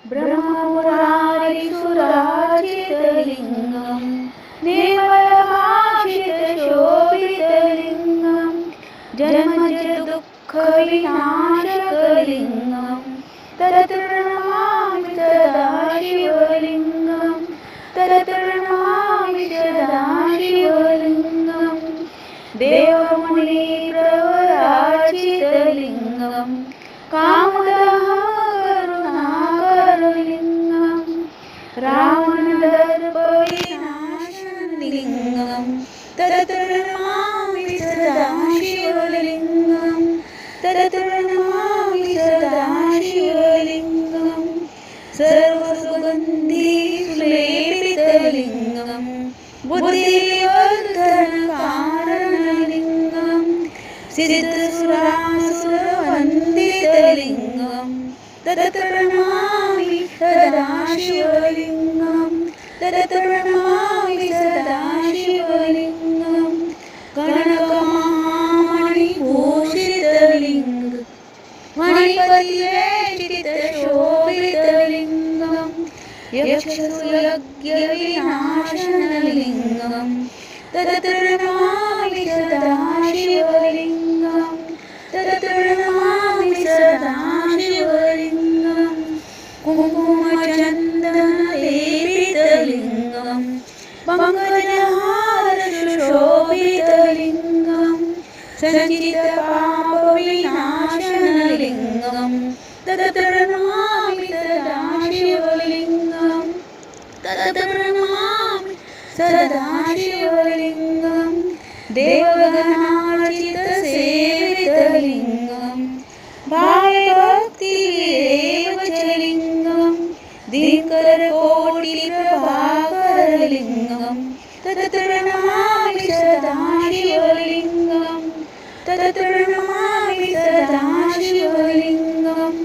ब्रह्मपुरारिसुरार्चितलिङ्गं निर्मलभाषितशोभितलिङ्गं जन्मजदुःखविनाशकलिङ्गं तत्प्रणमामि सदा शिवलिङ्गं तत्प्रणमामि सदा शिवलिङ्गं देवमुनिप्रवरार्चितलिङ्गं कामदहकरुणाकरलिङ्गं रावणदर्पविनाशनलिङ्गं तत्प्रणमामि सदा शिवलिङ्गं तत्प्रणमामि सदा शिवलिङ्गं सर्वसुगन्धिलेपितलिङ्गं बुद्धिवर्धनकारणलिङ्गं सिद्धसुरासुरवन्दितलिङ्गं तत्प्रणमामि सदा शिवलिङ्गं तत्प्रणमामि सदा शिवलिङ्गं कनकमहामणिभूषितलिङ्गं मणिपतिवेष्टितशोभितलिङ्गं यक्षसुयज्ञविनाशनलिङ्गं तत्प्रणमामि सदा शिवलिङ्गं तत्प्रणमामि सदा शिवलिङ्गं कुङ्कुमचन्दनलेपितलिङ्गं पङ्कजहारशोभितलिङ्गं सञ्चितपापविनाशनलिङ्गं तत्प्रणमामि सदा शिवलिङ्गं तत्प्रणमामि सदा शिवलिङ्गं देवगणार्चितसेवितलिङ्गं भावभक्तिरेव च लिङ्गं दिनकरकोटिप्रभाकरलिङ्गं तत्प्रणमामि सदा शिवलिङ्गं तत्प्रणमामि सदा शिवलिङ्गं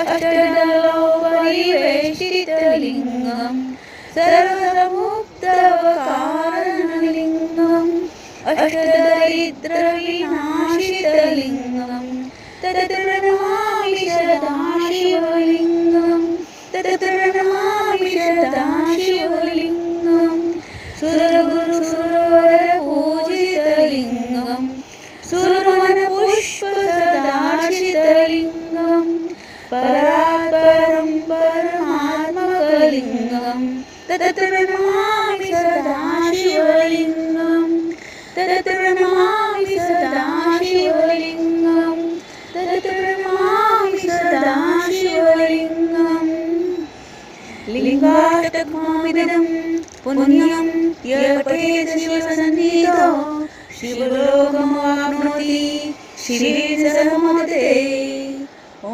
अष्टदलोपरिवेष्टितलिङ्गं सर्वमुक्तवकारणलिङ्गं अष्टदरिद्रविनाशितलिङ्गं तत्प्रणमामि सदा शिवलिङ्गं तत्प्रणमामि सदा शिवलिङ्गं सुरगुरुसुरवरपूजितलिङ्गं सुरवनपुष्पसदार्चितलिङ्गं परात्परं परमात्मकलिङ्गं तत्प्रणमामि सदा शिवलिङ्गं तत्प्रणमामि सदा शिवलिङ्गं तत्प्रणमामि सदा शिवलिङ्गं लिङ्गाष्टकमिदं पुण्यं यः पठेत् शिवसन्निधौ शिवलोकमाप्नोति शिवे सह मोदते। ॐ